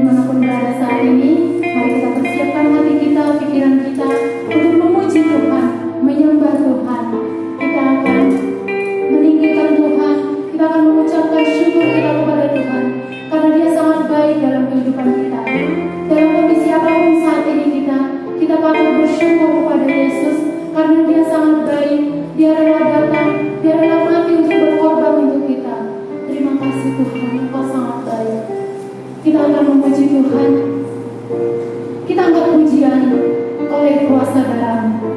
dimanapun berada saat ini, mari kita persiapkan hati kita, pikiran kita untuk memuji Tuhan, menyembah Tuhan. Kita akan meninggikan Tuhan, kita akan mengucapkan syukur kita kepada Tuhan, karena Dia sangat baik dalam kehidupan kita. Dalam kondisi apapun saat ini kita patut bersyukur kepada Yesus, karena Dia sangat baik. Dia rela datang, Dia rela mati untuk berkorban untuk kita. Terima kasih Tuhan, Engkau sangat baik. Kita akan memuji Tuhan. Kita angkat pujian oleh kuasa darah-Mu.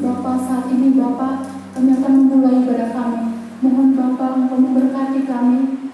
Bapa, saat ini Bapa, kami akan memulai ibadah kami. Mohon Bapa, Engkau memberkati kami,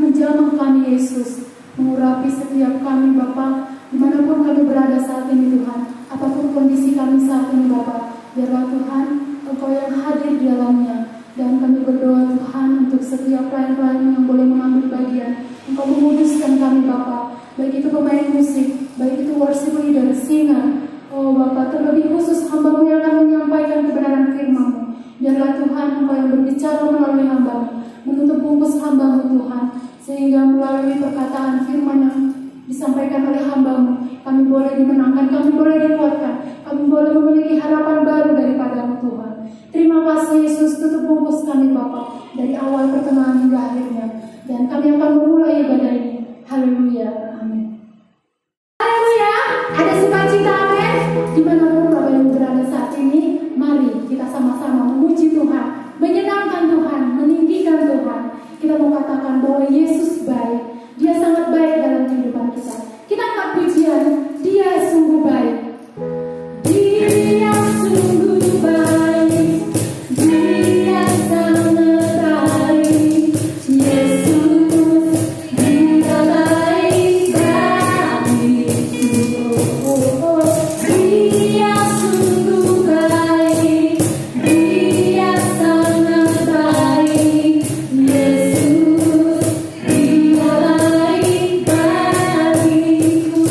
menjamah kami Yesus, mengurapi setiap kami Bapa, dimanapun kami berada saat ini Tuhan, apapun kondisi kami saat ini Bapa, biarlah Tuhan Engkau yang hadir di dalamnya. Dan kami berdoa Tuhan untuk setiap pelayan-pelayan yang boleh mengambil bagian. Engkau menguduskan kami Bapa, baik itu pemain musik, baik itu worship leader, singer. Oh Bapa, terlebih khusus hamba-Mu yang akan menyampaikan kebenaran firman-Mu. Biarlah Tuhan Engkau yang berbicara melalui hamba-Mu, menutup bungkus hamba-Mu Tuhan, sehingga melalui perkataan firman yang disampaikan oleh hamba-Mu, kami boleh dimenangkan, kami boleh dikuatkan, kami boleh memiliki harapan baru daripada-Mu Tuhan. Terima kasih Yesus, tutup bungkus kami Bapa, dari awal pertengahan hingga akhirnya. Dan kami akan memulai ibadah ini. Haleluya, amin. Haleluya, ada sukacita, amin. Dimanapun Bapak yang berada saat ini, mari kita sama-sama memuji Tuhan, menyenangkan Tuhan, meninggikan Tuhan. Kita mau katakan bahwa Yesus baik, Dia sangat baik dalam kehidupan kita. Kita angkat pujian, Dia sungguh baik. Dia sungguh baik, Dia sangat baik. Yesus, Dia baik bagiku. Dia sungguh baik, Dia sangat baik. Yesus, Dia baik bagiku.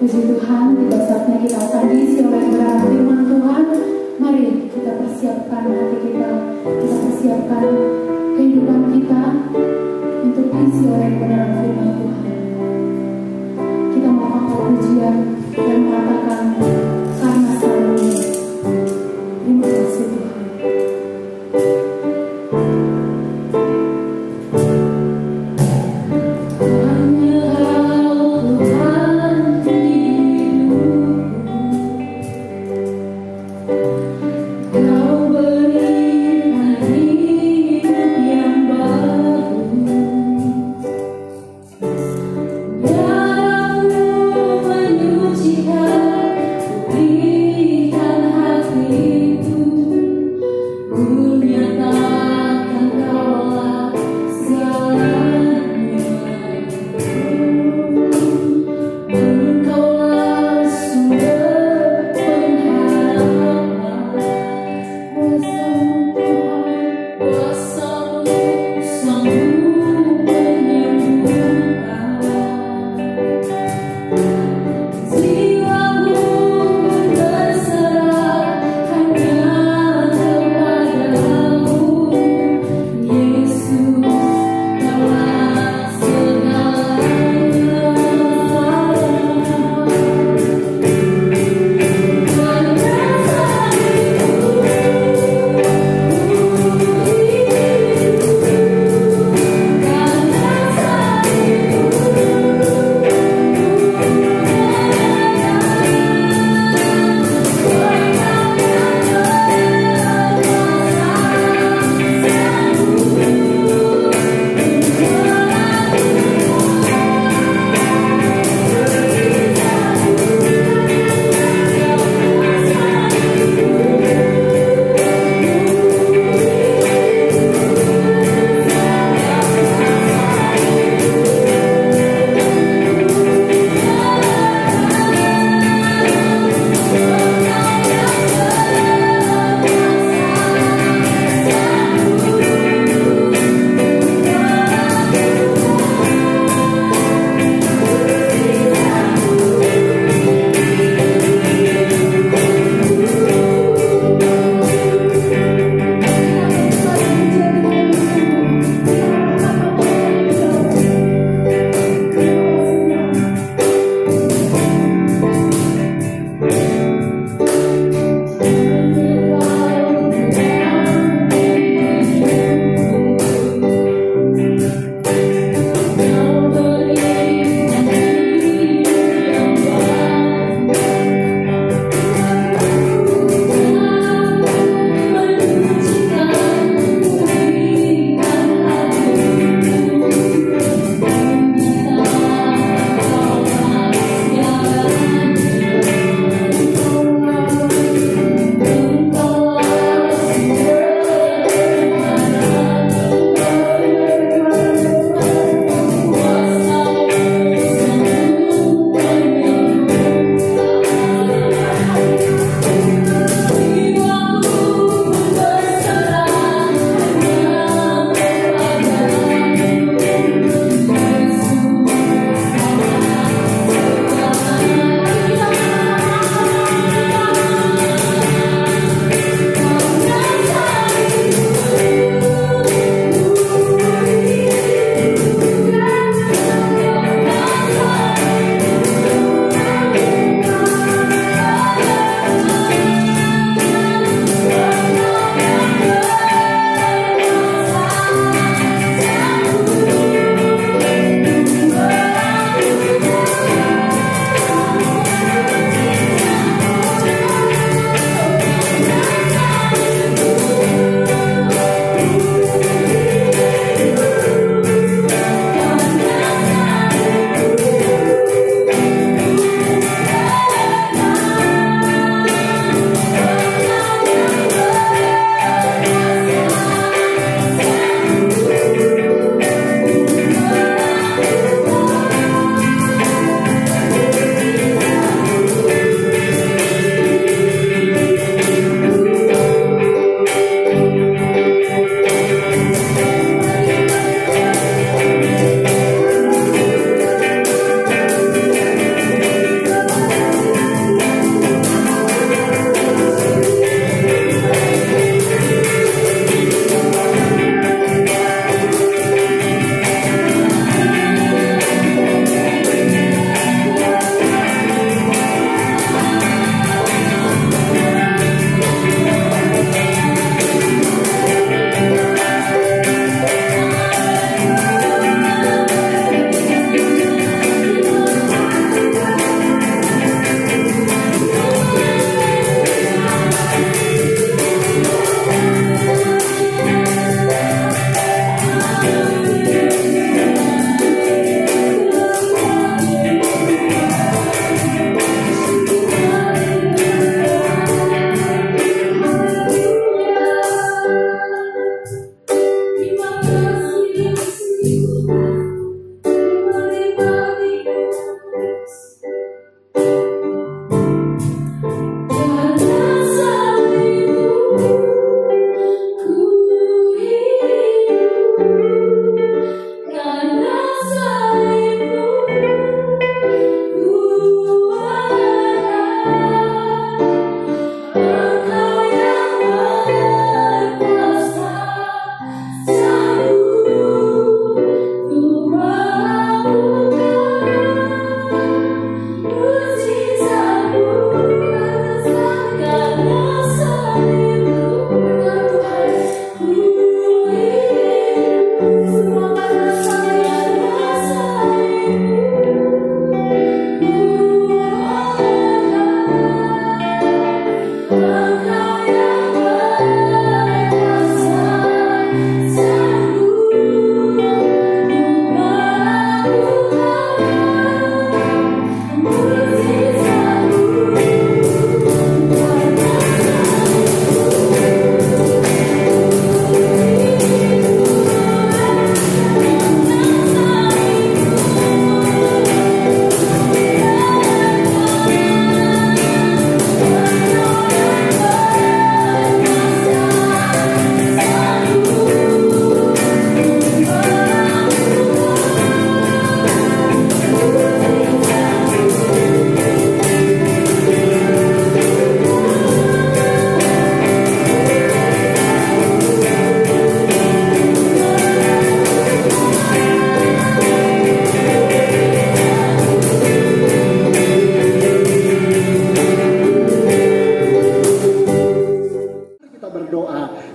Puji Tuhan, tiba saatnya kita akan diisi oleh kebenaran firman Tuhan. Mari kita persiapkan hati kita persiapkan kehidupan kita untuk diisi oleh kebenaran firman Tuhan. Kita mau angkat pujian dan mengatakan karena selalu terima kasih Tuhan. Hanya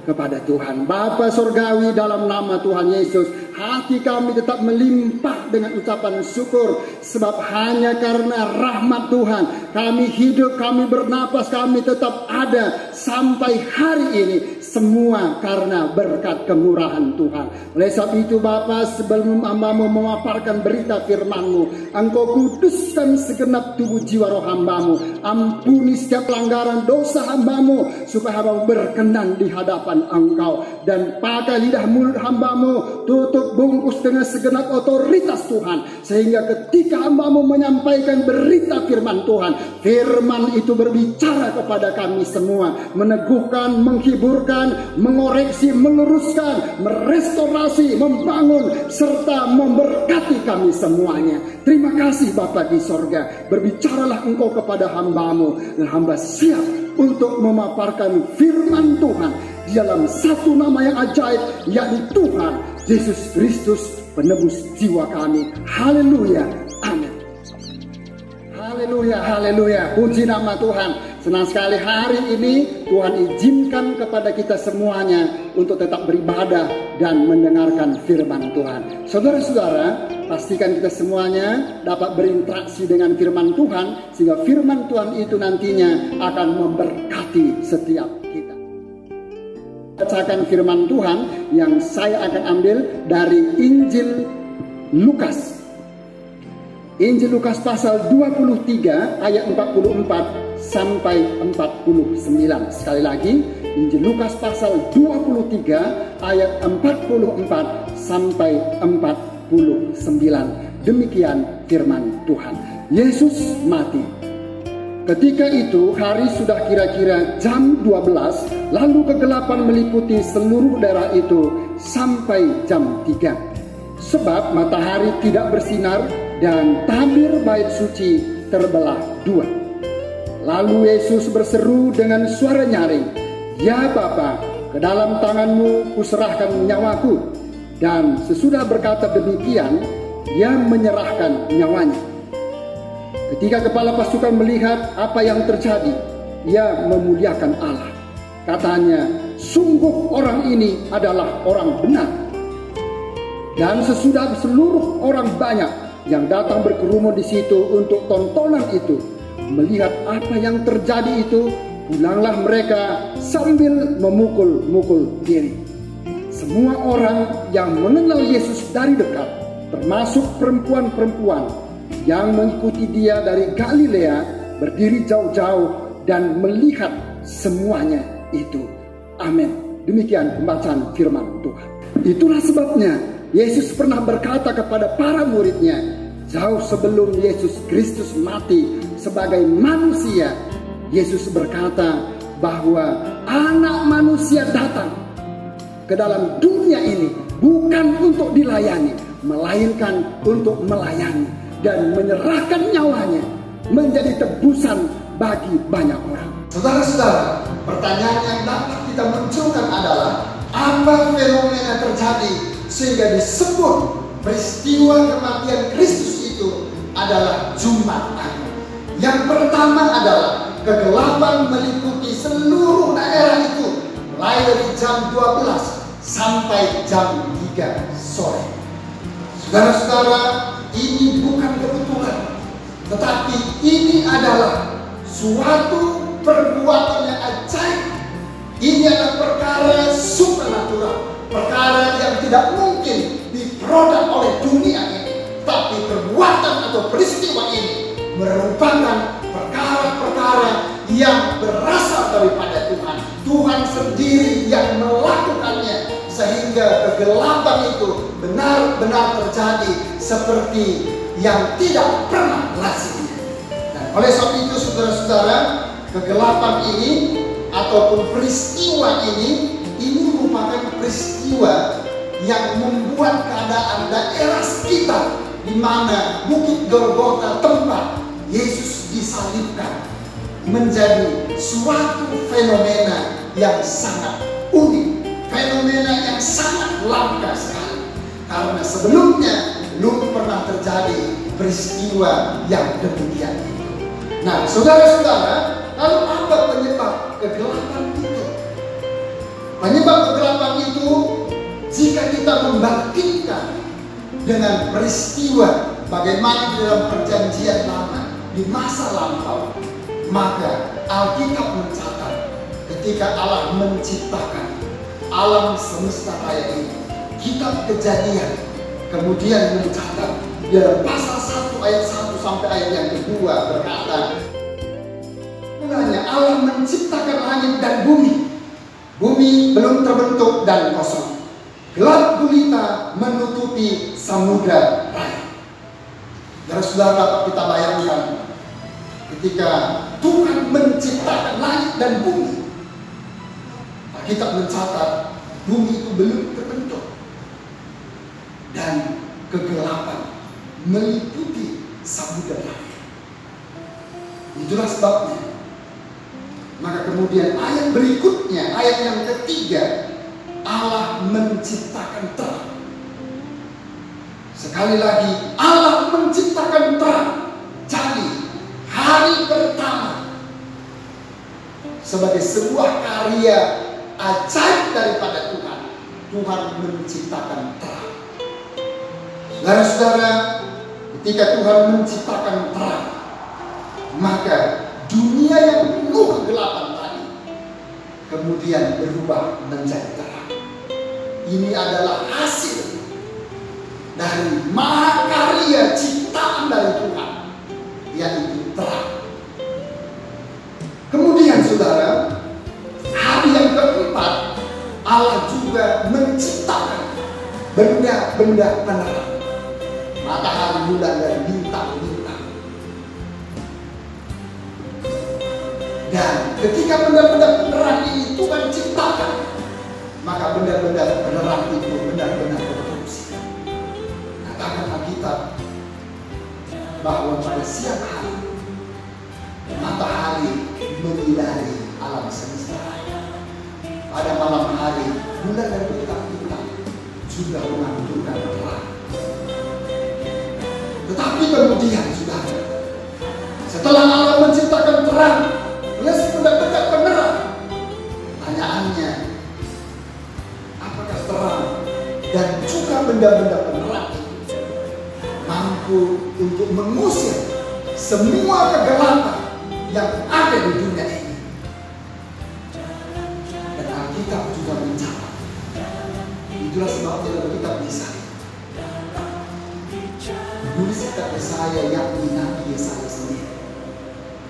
kepada Tuhan. Bapa Surgawi, dalam nama Tuhan Yesus, hati kami tetap melimpah dengan ucapan syukur, sebab hanya karena rahmat Tuhan kami hidup, kami bernapas, kami tetap ada sampai hari ini. Semua karena berkat kemurahan Tuhan. Oleh sebab itu Bapa, sebelum hamba-Mu memaparkan berita firman-Mu, Engkau kuduskan segenap tubuh jiwa roh hamba-Mu. Ampuni setiap pelanggaran dosa hamba-Mu, supaya hamba-Mu berkenan di hadapan Engkau. Dan pakai lidah mulut hamba-Mu, tutup bungkus dengan segenap otoritas Tuhan, sehingga ketika hamba-Mu menyampaikan berita firman Tuhan, firman itu berbicara kepada kami semua, meneguhkan, menghiburkan, mengoreksi, meluruskan, merestorasi, membangun, serta memberkati kami semuanya. Terima kasih Bapa di sorga. Berbicaralah Engkau kepada hamba-Mu, dan hamba siap untuk memaparkan firman Tuhan di dalam satu nama yang ajaib, yakni Tuhan Yesus Kristus, penebus jiwa kami. Haleluya, amin. Haleluya, haleluya, puji nama Tuhan. Senang sekali hari ini Tuhan izinkan kepada kita semuanya untuk tetap beribadah dan mendengarkan firman Tuhan. Saudara-saudara, pastikan kita semuanya dapat berinteraksi dengan firman Tuhan, sehingga firman Tuhan itu nantinya akan memberkati setiap kita. Bacakan firman Tuhan yang saya akan ambil dari Injil Lukas. Injil Lukas pasal 23 ayat 44 sampai 49. Sekali lagi, Injil Lukas pasal 23 ayat 44 sampai 49. Demikian firman Tuhan. Yesus mati. Ketika itu hari sudah kira-kira jam 12, lalu kegelapan meliputi seluruh daerah itu sampai jam 3. Sebab matahari tidak bersinar dan tabir bait suci terbelah dua. Lalu Yesus berseru dengan suara nyaring, "Ya Bapa, ke dalam tangan-Mu kuserahkan nyawaku." Dan sesudah berkata demikian, Ia menyerahkan nyawanya. Ketika kepala pasukan melihat apa yang terjadi, ia memuliakan Allah. Katanya, "Sungguh orang ini adalah orang benar." Dan sesudah seluruh orang banyak yang datang berkerumun di situ untuk tontonan itu melihat apa yang terjadi itu, pulanglah mereka sambil memukul-mukul diri. Semua orang yang mengenal Yesus dari dekat, termasuk perempuan-perempuan yang mengikuti Dia dari Galilea, berdiri jauh-jauh dan melihat semuanya itu. Amin. Demikian pembacaan firman Tuhan. Itulah sebabnya Yesus pernah berkata kepada para muridnya, jauh sebelum Yesus Kristus mati sebagai manusia, Yesus berkata bahwa Anak Manusia datang ke dalam dunia ini bukan untuk dilayani, melainkan untuk melayani dan menyerahkan nyawanya menjadi tebusan bagi banyak orang. Saudara-saudara, pertanyaan yang dapat kita munculkan adalah, apa fenomena terjadi sehingga disebut peristiwa kematian Kristus itu adalah Jumat Agung? Yang pertama adalah kegelapan meliputi seluruh daerah itu, mulai dari jam 12 sampai jam 3 sore. Saudara-saudara, ini bukan kebetulan, tetapi ini adalah suatu perbuatan yang ajaib. Ini adalah perkara supernatural, perkara yang tidak mungkin diproduk oleh dunia ini. Tapi perbuatan atau peristiwa ini merupakan perkara-perkara yang berasal daripada Tuhan. Tuhan sendiri yang melakukannya, sehingga kegelapan itu benar-benar terjadi seperti yang tidak pernah lazimnya. Dan oleh sebab itu, saudara-saudara, kegelapan ini ataupun peristiwa ini merupakan peristiwa yang membuat keadaan daerah sekitar, di mana Bukit Golgota tempat Yesus disalibkan, menjadi suatu fenomena yang sangat unik, fenomena yang sangat langka sekali, karena sebelumnya belum pernah terjadi peristiwa yang demikian itu. Nah, saudara-saudara, lalu apa penyebab kegelapan itu? Penyebab kegelapan itu jika kita membandingkan dengan peristiwa bagaimana di dalam perjanjian lama di masa lampau, maka Alkitab mencatat ketika Allah menciptakan alam semesta raya ini, kitab Kejadian kemudian mencatat dalam pasal 1 ayat 1 sampai ayat yang kedua berkata, mulanya Allah menciptakan langit dan bumi. Bumi belum terbentuk dan kosong. Gelap gulita menutupi samudra raya. Saudara dapat kita bayangkan ketika Tuhan menciptakan langit dan bumi. Kita mencatat bumi itu belum terbentuk dan kegelapan meliputi samudra raya. Itulah sebabnya. Maka kemudian ayat berikutnya, ayat yang ketiga, Allah menciptakan terang. Sekali lagi, Allah menciptakan terang. Jadi, hari pertama sebagai sebuah karya ajaib daripada Tuhan, Tuhan menciptakan terang. Saudara-saudara, ketika Tuhan menciptakan terang, maka dunia yang penuh kegelapan tadi kemudian berubah menjadi terang. Ini adalah hasil dari mahakarya ciptaan dari Tuhan, yaitu terang. Kemudian saudara, hari yang keempat Allah juga menciptakan benda-benda penerang, matahari, bulan, dan bintang-bintang. Dan ketika benda-benda penerang ini Tuhan ciptakan, maka benda-benda penerang itu benar-benar berfungsi. Katakan Alkitab bahwa pada siang hari matahari menyinari alam semesta. Pada malam hari bulan dan bintang-bintang juga mengandungkan terang. Tetapi kemudian saudara, setelah Allah menciptakan terang plus benda-benda penerang, pertanyaannya, apakah terang dan juga benda-benda penerang itu mampu untuk mengusir semua kegelapan yang ada di dunia ini? Dan Alkitab juga mencatat. Itulah sebabnya dalam kitab Yesaya, menulis kitab Yesaya yakni Nabi Yesaya sendiri,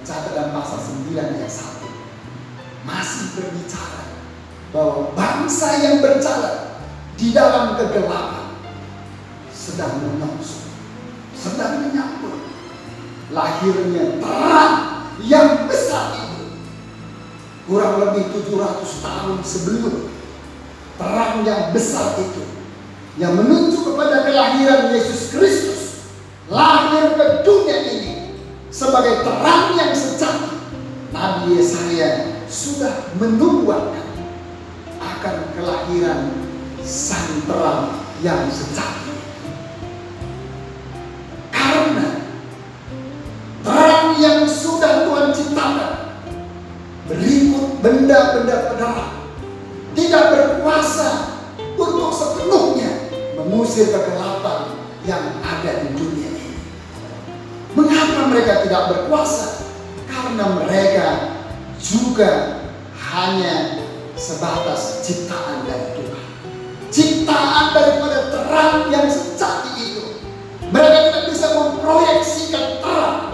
catat dalam pasal 9 ayat 1 masih berbicara bahwa bangsa yang berjalan di dalam kegelapan sedang menyongsong, sedang menyambut lahirnya terang yang besar itu. Kurang lebih 700 tahun sebelum terang yang besar itu, yang menunjuk kepada kelahiran Yesus Kristus lahir ke dunia ini sebagai terang yang sejati, Nabi Yesaya sudah menubuatkan akan kelahiran sang terang yang sejati. Karena terang yang sudah Tuhan ciptakan berikut benda-benda penerang tidak berkuasa untuk sepenuhnya mengusir kegelapan yang ada di dunia ini. Mengapa mereka tidak berkuasa? Karena mereka juga hanya sebatas ciptaan dari Tuhan, ciptaan daripada terang yang sejati itu. Mereka tidak bisa memproyeksikan terang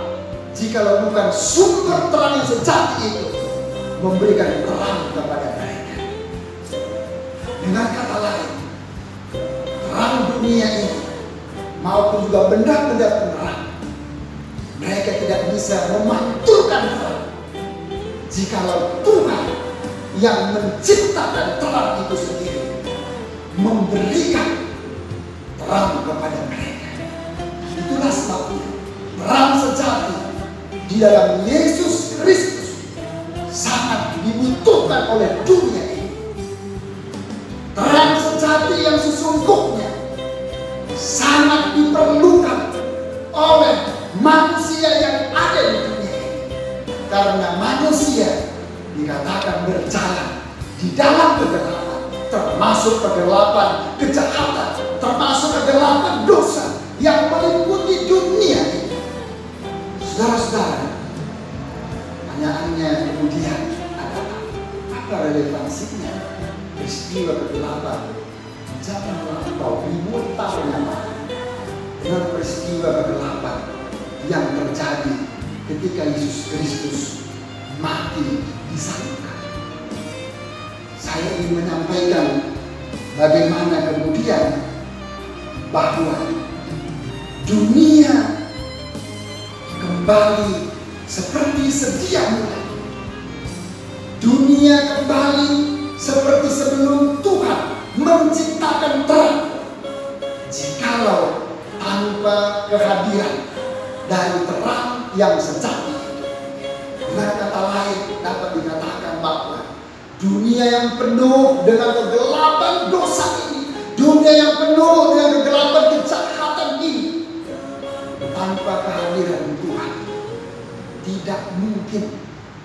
jikalau bukan sumber terang yang sejati itu memberikan terang kepada mereka. Dengan kata lain, terang dunia ini maupun juga benda-benda penerang, mereka tidak bisa memantulkan terang jikalau Tuhan yang menciptakan terang itu sendiri memberikan terang kepada mereka. Itulah sebabnya terang sejati di dalam Yesus Kristus sangat dibutuhkan oleh dunia ini. Terang sejati yang sesungguhnya sangat diperlukan oleh manusia yang ada di dunia ini. Karena manusia dikatakan berjalan di dalam kegelapan termasuk kegelapan kejahatan, termasuk kegelapan dosa yang meliputi dunia ini. Saudara-saudara, pertanyaannya kemudian adalah, apa relevansinya peristiwa kegelapan zaman lampau ribuan tahun yang lalu dengan peristiwa kegelapan yang terjadi ketika Yesus Kristus mati disalibkan? Saya ingin menyampaikan bagaimana kemudian bahwa dunia kembali seperti sedia mula. Dunia kembali seperti sebelum Tuhan menciptakan terang. Jikalau tanpa kehadiran dari terang yang sejati itu, dengan kata lain dapat dikatakan bahwa dunia yang penuh dengan kegelapan dosa ini, dunia yang penuh dengan kegelapan kejahatan ini, tanpa kehadiran Tuhan tidak mungkin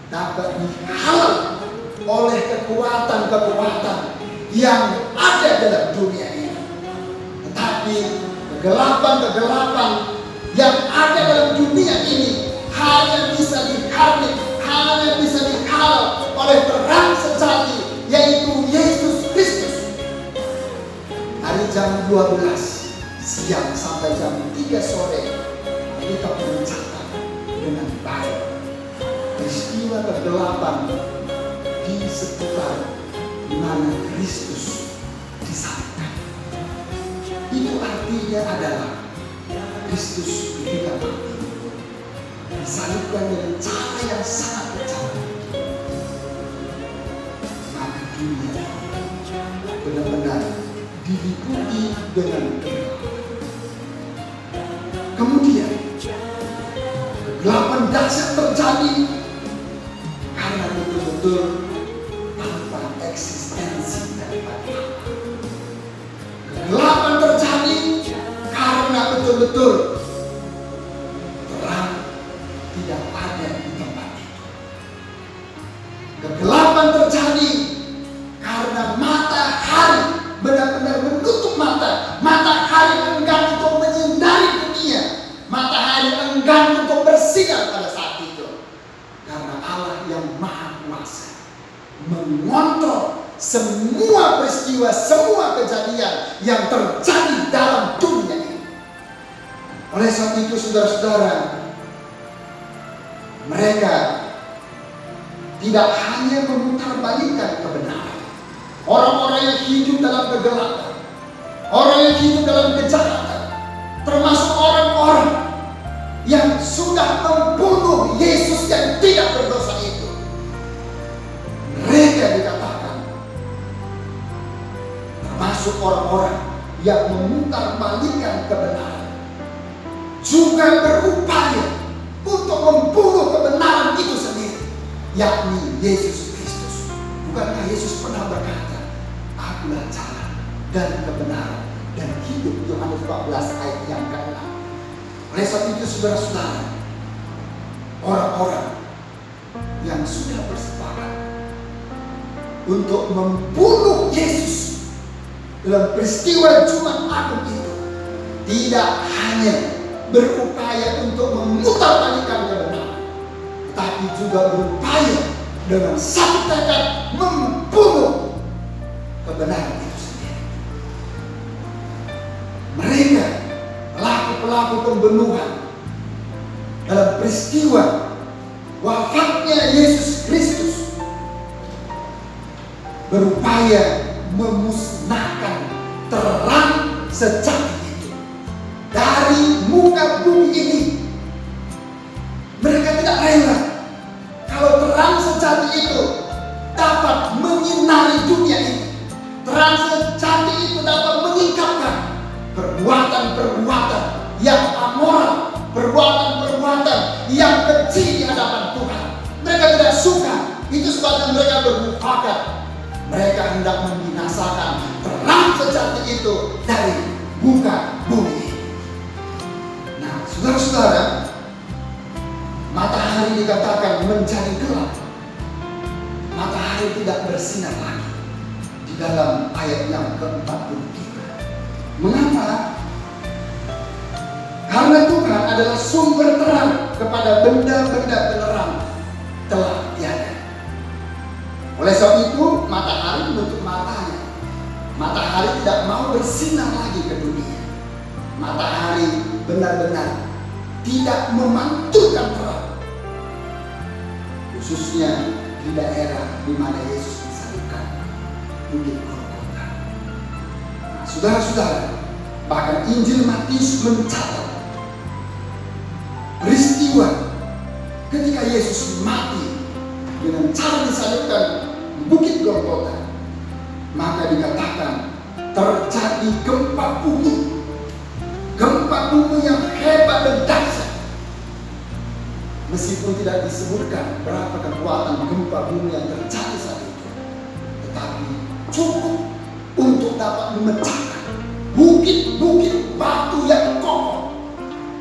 dapat dihalau oleh kekuatan-kekuatan yang ada dalam dunia ini. Tetapi kegelapan-kegelapan yang ada dalam dunia ini hanya bisa dihardik, hanya bisa dihalau oleh terang sejati, yaitu Yesus Kristus. Dari jam 12 siang sampai jam 3 sore kita mencatat dengan baik peristiwa kegelapan di sekitar di mana Kristus disalibkan. Itu artinya adalah Kristus ketika mati disalibkan dengan cara yang sangat kejam. Maka dunia benar-benar diliputi dengan kegelapan. Kemudian kegelapan dahsyat terjadi karena betul-betul tanpa eksistensi daripada Allah. Kegelapan terjadi karena betul-betul terang tidak ada di tempat itu. Kegelapan terjadi karena matahari benar-benar menutup mata. Matahari enggan untuk menyinari dunia. Matahari enggan untuk bersinar pada saat itu. Karena Allah yang Maha Kuasa mengontrol semua peristiwa, semua kejadian yang terjadi dalam dunia ini. Oleh sebab itu saudara-saudara, mereka tidak hanya memutarbalikkan kebenaran. Orang-orang yang hidup dalam kegelapan, orang yang hidup dalam kejahatan, termasuk orang-orang yang sudah membunuh Yesus yang tidak berdosa itu, mereka dikatakan termasuk orang-orang yang memutarbalikkan kebenaran, juga berupaya untuk membunuh kebenaran itu sendiri, yakni Yesus Kristus. Bukankah Yesus pernah berkata, "Akulah jalan dan kebenaran dan hidup," Yohanes 14 ayat yang ke-6. Oleh sebab itu saudara-saudara, orang-orang yang sudah bersepakat untuk membunuh Yesus dalam peristiwa Jumat Agung itu tidak hanya berupaya untuk memutarbalikkan kebenaran, tapi juga berupaya dengan satu tekad membunuh kebenaran itu sendiri. Mereka pelaku-pelaku pembunuhan dalam peristiwa wafatnya Yesus Kristus berupaya memusnahkan terang sejati itu dari muka bumi ini. Mereka tidak rela kalau terang sejati itu dapat menyinari dunia ini. Terang sejati itu dapat menyingkapkan perbuatan-perbuatan yang amoral, perbuatan-perbuatan yang keji di hadapan Tuhan. Mereka tidak suka. Itu sebabnya mereka bermufakat. Mereka hendak membinasakan terang sejati itu dari muka bumi. Nah, saudara-saudara, matahari dikatakan menjadi gelap. Matahari tidak bersinar lagi di dalam ayat yang ke-43. Mengapa? Karena Tuhan adalah sumber terang kepada benda-benda penerang telah tiada. Oleh sebab itu matahari menutup matanya. Matahari tidak mau bersinar lagi ke dunia. Matahari benar-benar tidak memantulkan terang, khususnya di daerah di mana Yesus disalibkan, Bukit Golgota. Nah, saudara-saudara, bahkan Injil Matius mencatat peristiwa ketika Yesus mati dengan cara disalibkan di Bukit Golgota, maka dikatakan terjadi gempa bumi. Gempa bumi yang hebat dan dahsyat. Meskipun tidak disebutkan berapa kekuatan gempa bumi yang terjadi saat itu, tetapi cukup untuk dapat memecahkan bukit-bukit batu yang kokoh.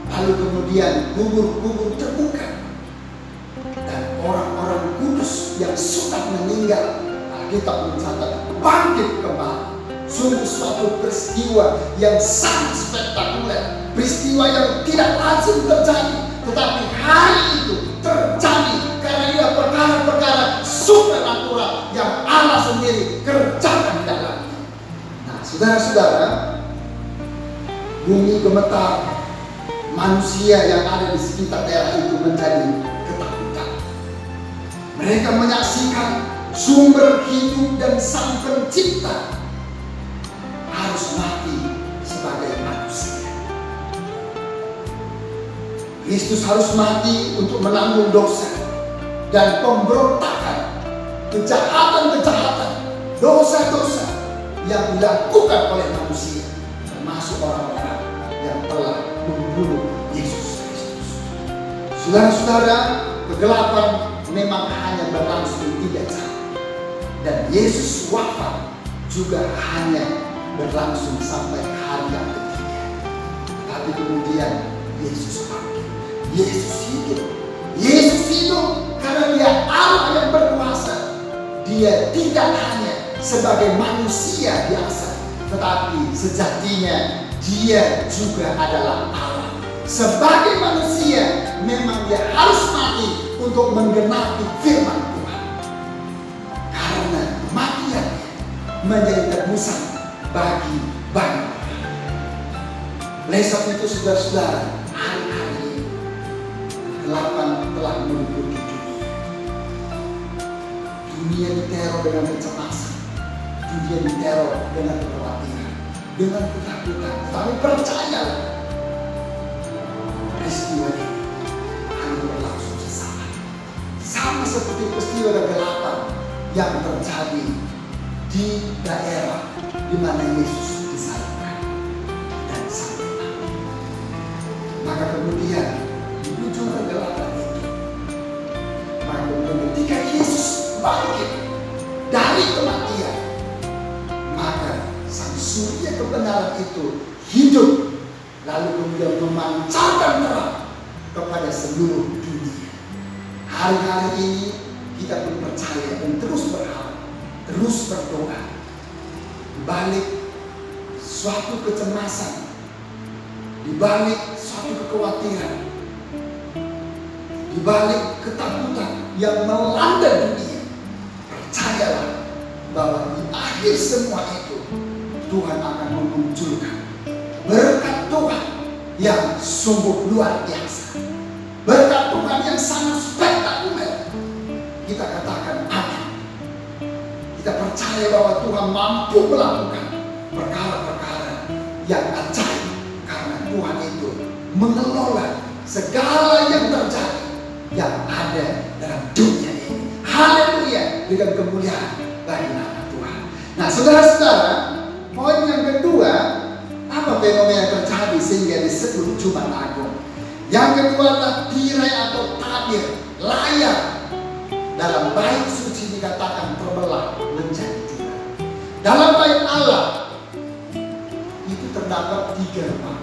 Lalu kemudian kubur-kubur terbuka, dan orang-orang kudus yang sudah meninggal, Alkitab mencatat, bangkit kembali. Sungguh suatu peristiwa yang sangat spektakuler, peristiwa yang tidak lazim terjadi, tetapi hari itu terjadi karena ia perkara-perkara supernatural yang Allah sendiri kerjakan di dalamnya. Nah, saudara-saudara, bumi gemetar, manusia yang ada di sekitar daerah itu menjadi ketakutan. Mereka menyaksikan sumber hidup dan sang pencipta harus mati sebagai manusia. Kristus harus mati untuk menanggung dosa dan pemberontakan, kejahatan-kejahatan, dosa-dosa yang dilakukan oleh manusia, termasuk orang-orang yang telah membunuh Yesus Kristus. Saudara-saudara, kegelapan memang hanya berlangsung 3 jam, dan Yesus wafat juga hanya berlangsung sampai hari yang ketiga. Tapi kemudian Yesus bangkit, Yesus hidup. Yesus hidup karena Dia Allah yang berkuasa. Dia tidak hanya sebagai manusia biasa, tetapi sejatinya Dia juga adalah Allah. Sebagai manusia memang Dia harus mati untuk menggenapi firman Tuhan, karena kematiannya menjadi tebusan bagi banyak orang. Oleh sebab itu, saudara-saudara, hari-hari ini kegelapan telah meliputi dunia. Dunia diteror dengan kecemasan, dunia diteror dengan kekhawatiran, dengan ketakutan. Tapi percayalah, peristiwa ini hanya berlangsung sesaat, sama seperti peristiwa kegelapan yang terjadi di daerah di mana Yesus disalibkan dan sampai mati. Maka kemudian di ujung kegelapan itu, maka kemudian ketika Yesus bangkit dari kematian, maka sang surya kebenaran itu hidup, lalu kemudian memancarkan terang kepada seluruh dunia. Hari-hari ini kita pun percaya dan terus berharap, terus berdoa. Di balik suatu kecemasan, di balik suatu kekhawatiran, di balik ketakutan yang melanda dunia, percayalah bahwa di akhir semua itu Tuhan akan memunculkan berkat Tuhan yang sungguh luar biasa, berkat Tuhan yang sangat spektakuler. Kita katakan amin. Kita percaya bahwa Tuhan mampu melakukan perkara-perkara yang ajaib, karena Tuhan itu mengelola segala yang terjadi yang ada dalam dunia ini. Haleluya, dengan kemuliaan bagi nama Tuhan. Nah, saudara-saudara, poin yang kedua, apa fenomena yang terjadi sehingga disebut Jumat Agung? Yang kedua adalah tirai atau tabir, layar. Dalam bait suci dikatakan terbelah menjadi 2. Dalam bait Allah itu terdapat 3 ruangan.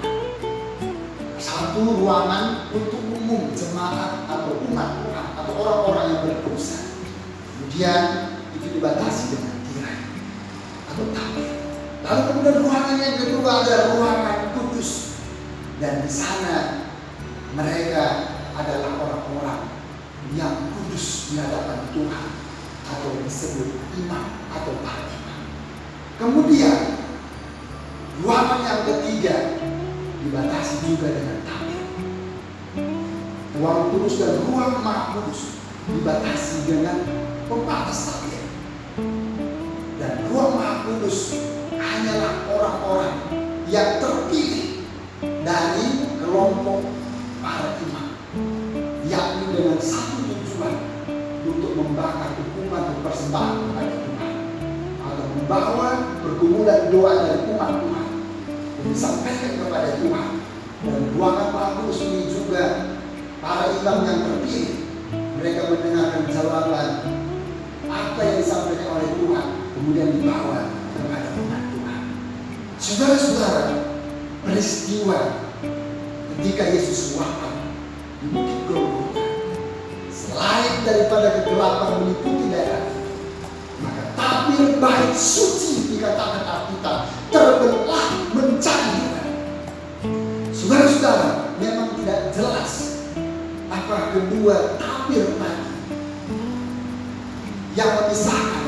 1 ruangan untuk umum jemaat atau umat Tuhan atau orang-orang yang berdosa. Kemudian itu dibatasi dengan tirai atau tabir. Lalu kemudian ruangan yang kedua ada ruangan kudus. Dan di sana mereka adalah orang-orang yang kudus di hadapan Tuhan, atau disebut imam atau para imam. Kemudian ruangan yang ketiga dibatasi juga dengan tabir. Ruang kudus dan ruang maha kudus dibatasi dengan pembatas tabir. Dan ruang maha kudus hanyalah orang-orang yang terpilih dari kelompok para imam, yakni dengan satu tujuan, untuk membakar hukuman dan persembahan kepada Tuhan, atau membawa pergumulan doa dari umat Tuhan yang disampaikan kepada Tuhan. Dan ruangan maha kudus ini juga para imam yang terpilih, mereka mendengarkan jawaban apa yang disampaikan oleh Tuhan, kemudian dibawa kepada umat Tuhan. Saudara-saudara, peristiwa ketika Yesus wafat di Bukit Golgota, selain daripada kegelapan meliputi daerah, maka tabir bait suci dikatakan Alkitab terbelah menjadi dua. Saudara-saudara, memang tidak jelas apa kedua tabir tadi yang memisahkan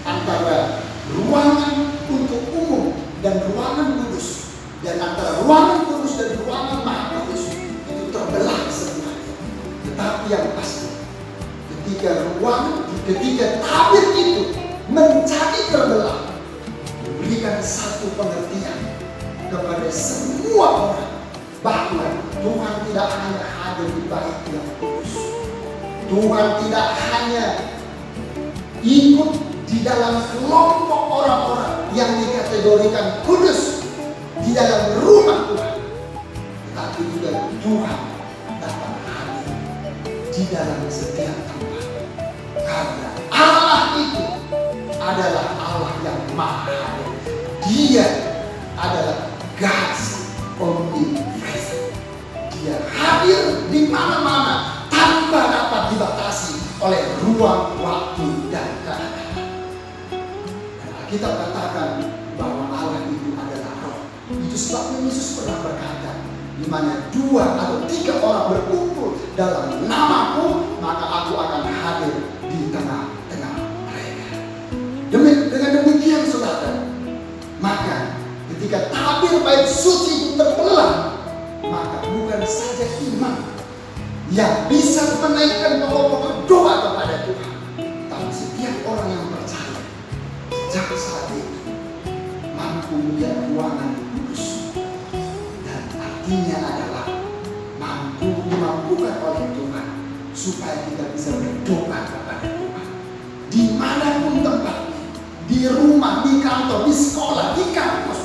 antara ruangan untuk umum dan ruangan kudus, dan antara ruangan kudus dan ruangan maha kudus itu terbelah semuanya. Tetapi yang pasti, ketika tabir itu menjadi terbelah, memberikan satu pengertian kepada semua orang bahwa Tuhan tidak hanya hadir di bait yang kudus. Tuhan tidak hanya ikut di dalam kelompok orang-orang yang dikategorikan kudus di dalam rumah Tuhan, tetapi juga Tuhan dapat hadir di dalam setiap tempat. Karena Allah itu adalah Allah yang maha hadir. Dia adalah God's omnipresent. Dia hadir di mana-mana tanpa dapat dibatasi oleh ruang, waktu, dan keadaan. Dan kita katakan bahwa Allah itu adalah roh. Itu sebabnya Yesus pernah berkata, di mana 2 atau 3 orang berkumpul dalam namaku, maka aku akan hadir di tengah-tengah mereka. Dengan demikian saudara, maka ketika tabir bait suci itu terbelah, maka bukan saja imam yang bisa menaikkan pokok-pokok doa kepada Tuhan, tapi setiap orang yang percaya sejak saat itu mampu melihat ruangan kudus, dan artinya adalah dimampukan oleh Tuhan supaya kita bisa berdoa kepada Tuhan dimanapun tempatnya, di rumah, di kantor, di sekolah, di kampus,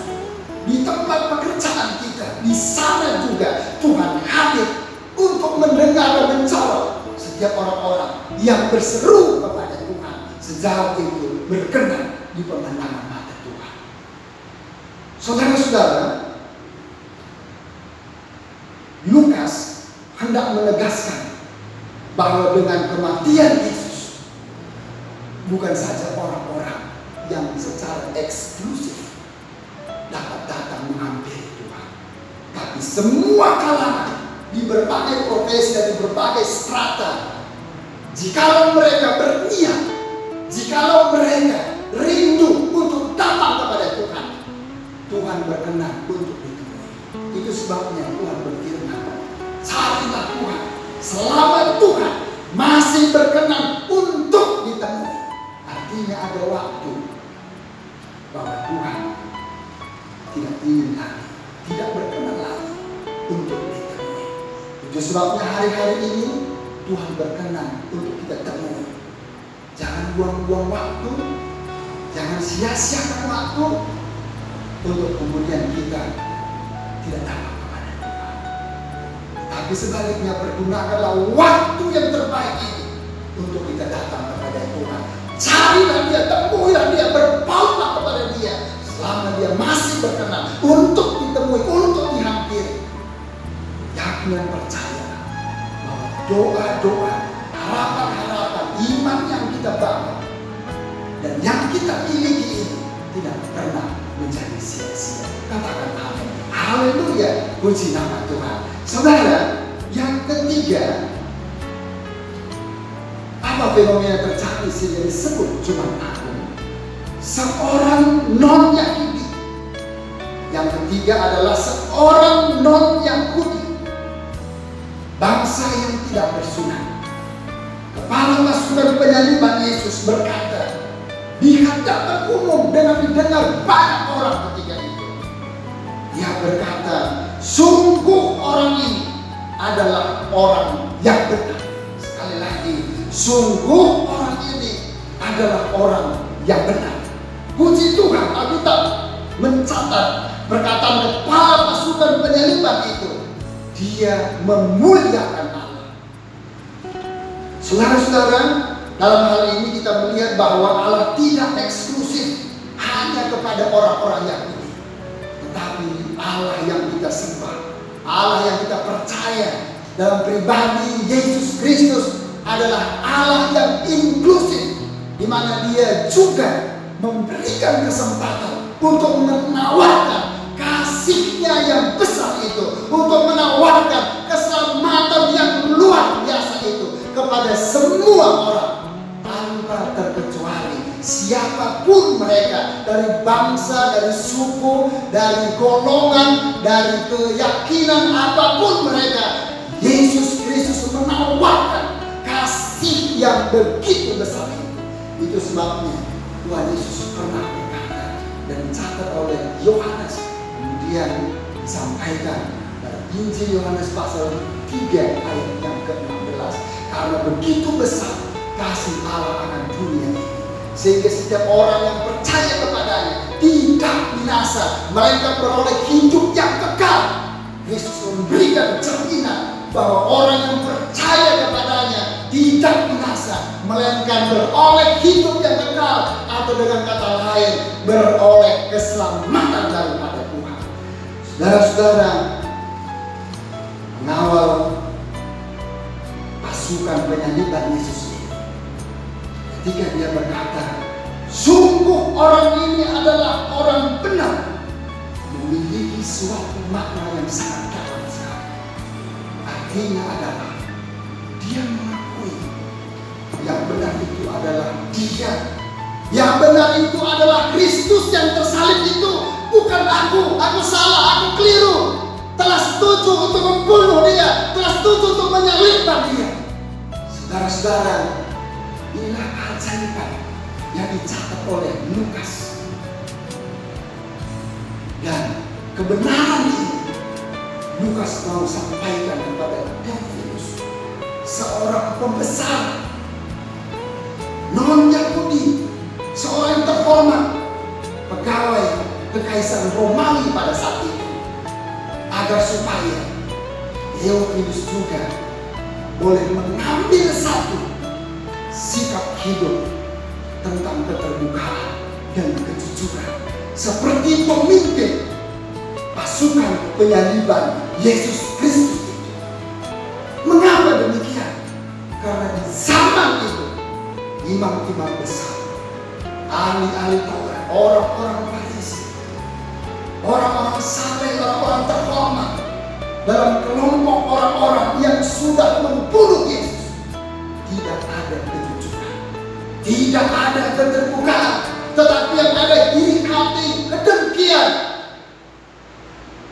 di tempat pekerjaan kita. Di sana juga Tuhan hadir untuk mendengar dan menjawab setiap orang-orang yang berseru kepada Tuhan sejauh itu berkenan di pemandangan mata Tuhan. Saudara-saudara, Lukas hendak menegaskan bahwa dengan kematian Yesus, bukan saja orang-orang yang secara eksklusif dapat datang menghampiri Tuhan, tapi semua kalangan di berbagai profesi dan di berbagai strata, jikalau mereka berniat, jikalau mereka rindu untuk datang kepada Tuhan, Tuhan berkenan untuk ditemui. Itu sebabnya Tuhan berfirman, carilah Tuhan selama Tuhan masih berkenan untuk ditemui. Artinya ada waktu bahwa Tuhan tidak ingin lagi, tidak berkenan lagi untuk ditemui. Itu sebabnya hari-hari ini Tuhan berkenan untuk kita temui. Jangan buang-buang waktu, jangan sia-siakan waktu untuk kemudian kita tidak dapat kepada Tuhan. Tapi sebaliknya, pergunakanlah waktu yang terbaik ini untuk kita datang kepada Tuhan. Carilah dia, temuilah dia, berpautlah kepada dia selama dia masih berkenan untuk ditemui, untuk dihampiri. Yakin dan percaya bahwa doa-doa, harapan-harapan, iman yang kita bangun dan yang kita miliki ini tidak pernah menjadi sia-sia. Katakan amin. Haleluya, puji nama Tuhan. Saudara, yang ketiga, apa fenomena terjadi sehingga disebut Jumat Agung? Seorang non-Yahudi. Yang ketiga adalah seorang non-Yahudi, bangsa yang tidak bersunat. Kepala pasukan penyaliban Yesus berkata di hadapan umum dengan didengar banyak orang ketika itu. Dia berkata, sungguh orang ini adalah orang yang benar. Sekali lagi, sungguh orang ini adalah orang yang benar. Puji Tuhan, Alkitab mencatat perkataan kepala pasukan penyaliban itu. Dia memuliakan Allah. Saudara-saudara, dalam hal ini kita melihat bahwa Allah tidak eksklusif hanya kepada orang-orang Yahudi, tetapi Allah yang kita sembah, Allah yang kita percaya dalam pribadi Yesus Kristus adalah Allah yang inklusif, di mana Dia juga memberikan kesempatan untuk menawarkan kasih-Nya yang besar itu, untuk menawarkan keselamatan yang luar biasa itu kepada semua orang tanpa terkecuali, siapapun mereka, dari bangsa, dari suku, dari golongan, dari keyakinan apapun mereka. Yesus Kristus menawarkan kasih yang begitu besar itu. Itu sebabnya Tuhan Yesus pernah berkata dan dicatat oleh Yohanes, kemudian disampaikan dalam Injil Yohanes pasal 3 ayat yang ke-16. Karena begitu besar kasih Allah akan dunia ini, sehingga setiap orang yang percaya kepadanya tidak binasa, melainkan beroleh hidup yang kekal. Yesus memberikan jaminan bahwa orang yang percaya kepadanya tidak binasa, melainkan beroleh hidup yang kekal, atau dengan kata lain beroleh keselamatan daripada Tuhan. Saudara-saudara, mengawal pasukan penyaliban Yesus ini, ketika dia berkata, sungguh orang ini adalah orang benar, memiliki suatu makna yang sangat dalam sekali. Artinya adalah dia mengakui yang benar itu adalah Dia, yang benar itu adalah Kristus yang tersalib itu, bukan aku salah, aku keliru, telah setuju untuk membunuh Dia, telah setuju untuk menyalibkan Dia. Saudara-saudara, inilah keajaiban yang dicatat oleh Lukas. Dan kebenaran ini Lukas mau sampaikan kepada Theophilus, seorang pembesar non-Yahudi, seorang yang terhormat, pegawai kekaisaran Romawi pada saat itu, agar supaya Theophilus juga boleh mengambil satu sikap hidup tentang keterbukaan dan kejujuran seperti pemimpin pasukan penyaliban Yesus Kristus itu. Mengapa demikian? Karena di zaman itu imam-imam besar, ahli-ahli Taurat, orang-orang Farisi, orang-orang saleh, orang-orang terhormat dalam kelompok orang-orang yang sudah membunuh Yesus, tidak ada kejujuran, tidak ada keterbukaan, tetapi yang ada iri hati, kedengkian,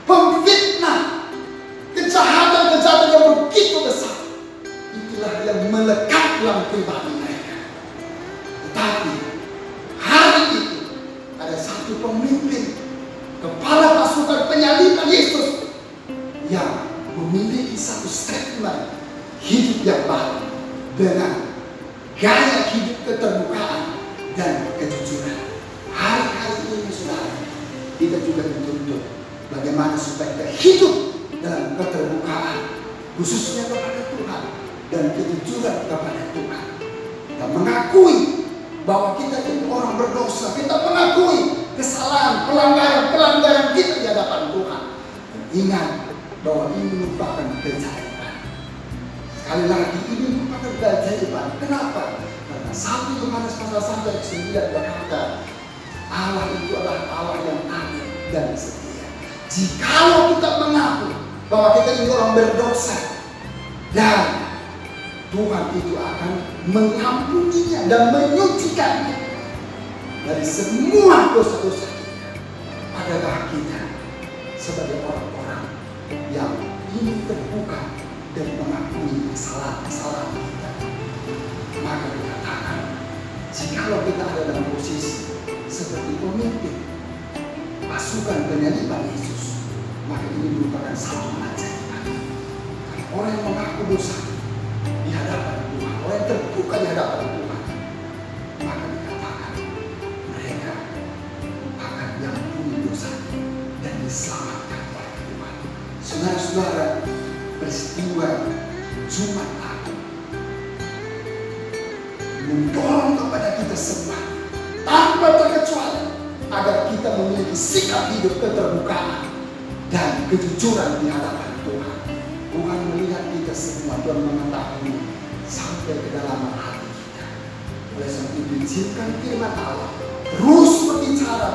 pemfitnah, kejahatan-kejahatan yang begitu besar. Itulah yang melekat dalam pribadi mereka. Tetapi hari itu ada satu pemimpin, kepala pasukan penyaliban Yesus, yang memiliki satu statement hidup yang baru dengan gaya hidup keterbukaan dan kejujuran. Hari-hari ini saudara, kita juga dituntut bagaimana supaya kita hidup dalam keterbukaan, khususnya kepada Tuhan, dan kejujuran kepada Tuhan. Kita mengakui bahwa kita itu orang berdosa, kita mengakui kesalahan, pelanggaran kita di hadapan Tuhan. Ingat bahwa ini merupakan keajaiban. Sekali lagi, ini merupakan keajaiban. Kenapa? Karena 1 Yohanes pasal 1 ayat 9 berkata, Allah itu adalah Allah yang adil dan setia. Jikalau kita mengaku bahwa kita ini orang berdosa, dan Tuhan itu akan mengampuninya dan menyucikannya dari semua dosa-dosa kita. Adakah kita sebagai orang-orang yang ingin terbuka dan mengakui kesalahan-kesalahan kita? Maka dikatakan, jikalau kita ada dalam posisi seperti pemimpin pasukan penyaliban Yesus, maka ini merupakan satu keajaiban. Orang yang mengaku dosa di hadapan Tuhan, orang yang terbuka di hadapan Tuhan, maka dikatakan mereka akan diampuni dosanya dan diselamatkan oleh Tuhan. Saudara-saudara, peristiwa Jumat Agung mendorong kepada kita semua tanpa terkecuali agar kita memiliki sikap hidup keterbukaan dan kejujuran di hadapan Tuhan. Tuhan melihat kita semua, Tuhan mengetahui sampai ke dalam hati kita. Oleh sebab itu, izinkan firman Allah terus berbicara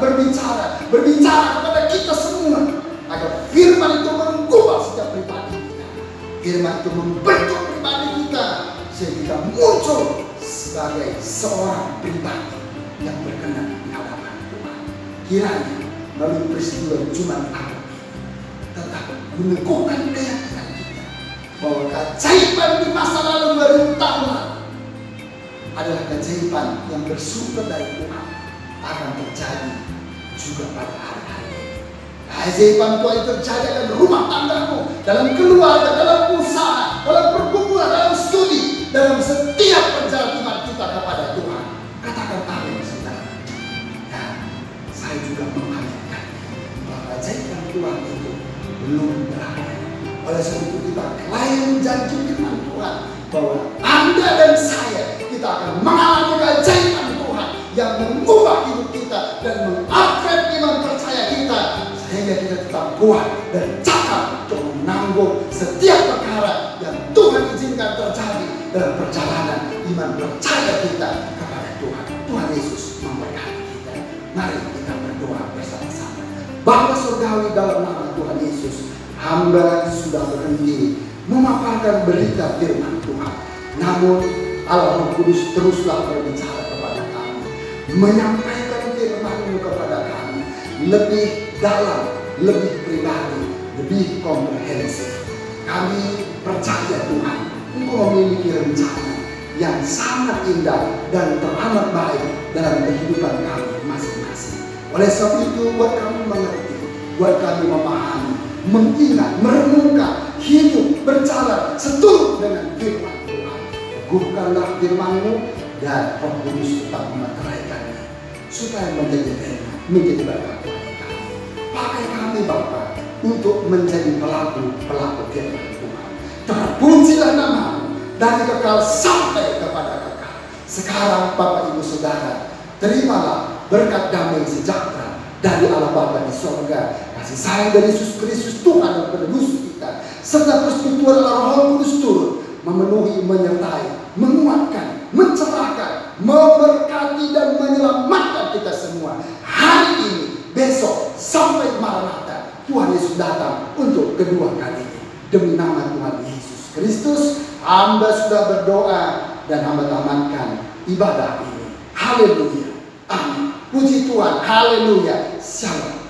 kepada kita semua, agar firman itu mengubah setiap pribadi kita. Firman itu membentuk pribadi kita sehingga kita muncul sebagai seorang pribadi yang berkenan di hadapan Tuhan. Kiranya melalui peristiwa Jumat Agung tetap meneguhkan keyakinan kita bahwa keajaiban di masa lalu 2000 tahun lalu adalah keajaiban yang bersumber dari Tuhan akan terjadi juga pada hari-hari ini. Keajaiban Tuhan itu terjadi dalam rumah tanggamu, dalam keluarga, dalam usaha, dalam pergumulan, dalam studi, dalam setiap perjalanan iman kita kepada Tuhan. Katakan amin, saudara. Dan saya juga mengaminkan bahwa keajaiban Tuhan itu belum berakhir. Oleh sebab itu kita klien janji firman Tuhan bahwa Anda dan saya kita akan mengalami keajaiban Tuhan yang mengubah hidup kita dan mengupgrade iman percaya kita sehingga kita tetap kuat dan cakap untuk menanggung setiap perkara yang Tuhan izinkan terjadi dalam perjalanan iman percaya kita kepada Tuhan. Tuhan Yesus memberkati kita. Mari kita berdoa bersama-sama. Bapa surgawi, dalam nama Tuhan Yesus, hamba sudah berhenti memaparkan berita firman Tuhan. Namun Allah Roh Kudus teruslah berbicara kepada kami, menyampaikan firman-Mu kepada kami lebih dalam, lebih pribadi, lebih komprehensif. Kami percaya Tuhan, Engkau memiliki rencana yang sangat indah dan teramat baik dalam kehidupan kami masing-masing. Oleh sebab itu, buat kami mengerti, buat kami memahami, mengingat, merenungkan, hidup, berjalan seturut dengan firman Tuhan. Teguhkanlah firman-Mu dan Roh Kudus tetap memeteraikannya supaya menjadi firman, menjadi berkat bagi kami. Pakai kami Bapa untuk menjadi pelaku firman Tuhan. Terpujilah nama-Mu dari kekal sampai kepada kekal. Sekarang Bapak Ibu Saudara, terimalah berkat damai sejahtera dari Allah Bapa di sorga, kasih sayang dari Yesus Kristus Tuhan dan penebus kita, serta persekutuan Roh Kudus turun memenuhi, menyertai, menguatkan, mencerahkan, memberkati dan menyelamatkan kita semua hari ini, besok, sampai Maranatha Tuhan Yesus datang untuk kedua kalinya. Demi nama Tuhan Yesus Kristus, hamba sudah berdoa dan hamba tamatkan ibadah ini. Haleluya, amin. Puji Tuhan, haleluya. Shalom.